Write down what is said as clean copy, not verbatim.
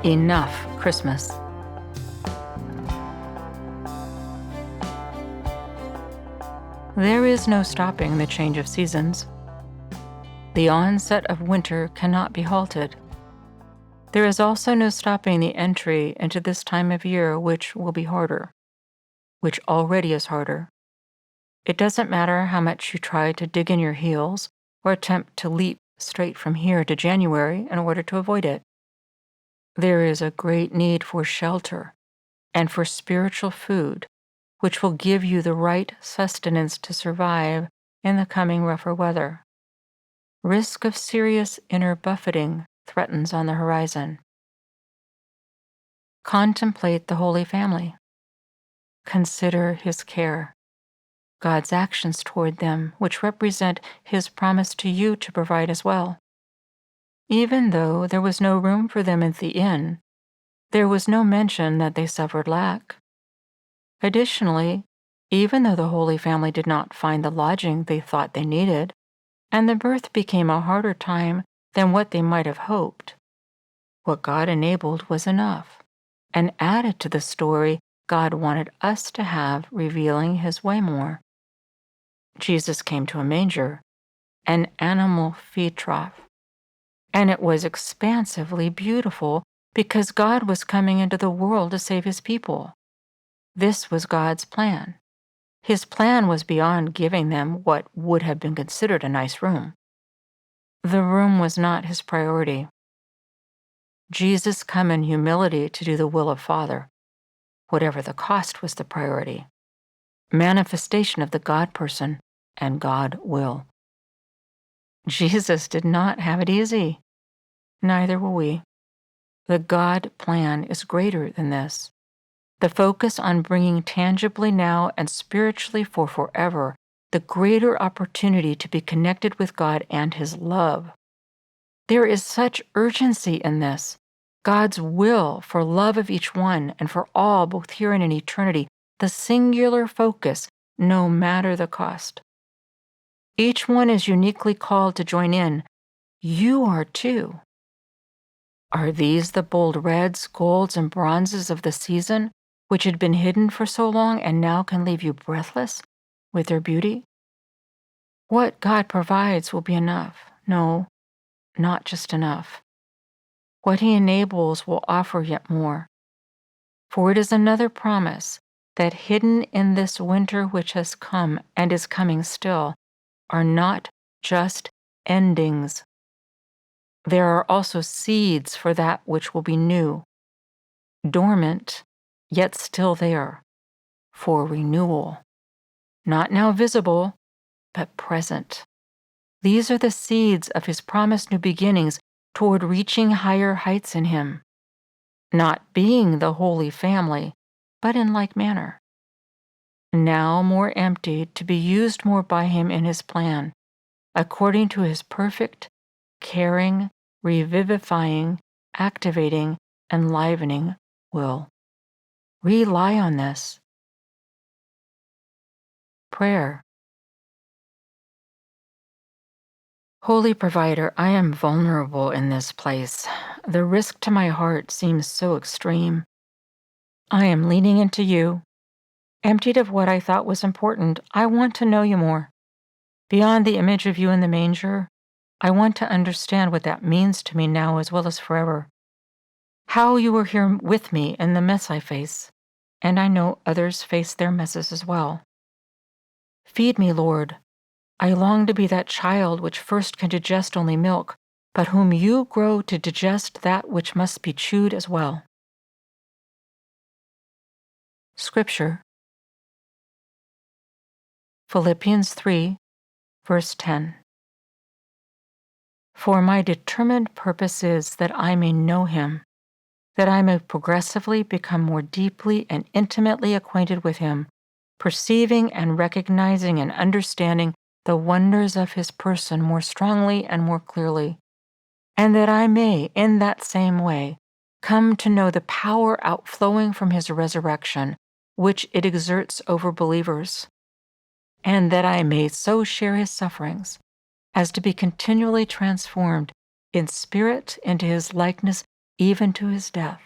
Enough Christmas. There is no stopping the change of seasons. The onset of winter cannot be halted. There is also no stopping the entry into this time of year, which will be harder, which already is harder. It doesn't matter how much you try to dig in your heels or attempt to leap straight from here to January in order to avoid it. There is a great need for shelter and for spiritual food, which will give you the right sustenance to survive in the coming rougher weather. Risk of serious inner buffeting threatens on the horizon. Contemplate the Holy Family. Consider His care, God's actions toward them, which represent His promise to you to provide as well. Even though there was no room for them at the inn, there was no mention that they suffered lack. Additionally, even though the Holy Family did not find the lodging they thought they needed, and the birth became a harder time than what they might have hoped, what God enabled was enough, and added to the story God wanted us to have, revealing His way more. Jesus came to a manger, an animal feed trough, and it was expansively beautiful because God was coming into the world to save His people. This was God's plan. His plan was beyond giving them what would have been considered a nice room. The room was not His priority. Jesus come in humility to do the will of Father. Whatever the cost was the priority. Manifestation of the God person and God will. Jesus did not have it easy. Neither will we. The God plan is greater than this. The focus on bringing tangibly now and spiritually for forever the greater opportunity to be connected with God and His love. There is such urgency in this. God's will for love of each one and for all, both here and in eternity, the singular focus, no matter the cost. Each one is uniquely called to join in. You are too. Are these the bold reds, golds, and bronzes of the season, which had been hidden for so long and now can leave you breathless with their beauty? What God provides will be enough. No, not just enough. What He enables will offer yet more. For it is another promise that hidden in this winter which has come and is coming still are not just endings. There are also seeds for that which will be new, dormant, yet still there, for renewal, not now visible, but present. These are the seeds of His promised new beginnings toward reaching higher heights in Him, not being the Holy Family, but in like manner. Now more emptied to be used more by Him in His plan, according to His perfect, caring, revivifying, activating, enlivening will. Rely on this. Prayer. Holy Provider, I am vulnerable in this place. The risk to my heart seems so extreme. I am leaning into You. Emptied of what I thought was important, I want to know You more. Beyond the image of You in the manger, I want to understand what that means to me now as well as forever. How You are here with me in the mess I face, and I know others face their messes as well. Feed me, Lord. I long to be that child which first can digest only milk, but whom You grow to digest that which must be chewed as well. Scripture. Philippians 3, verse 10. For my determined purpose is that I may know Him, that I may progressively become more deeply and intimately acquainted with Him, perceiving and recognizing and understanding the wonders of His person more strongly and more clearly, and that I may, in that same way, come to know the power outflowing from His resurrection, which it exerts over believers, and that I may so share His sufferings as to be continually transformed in spirit into His likeness even to his death.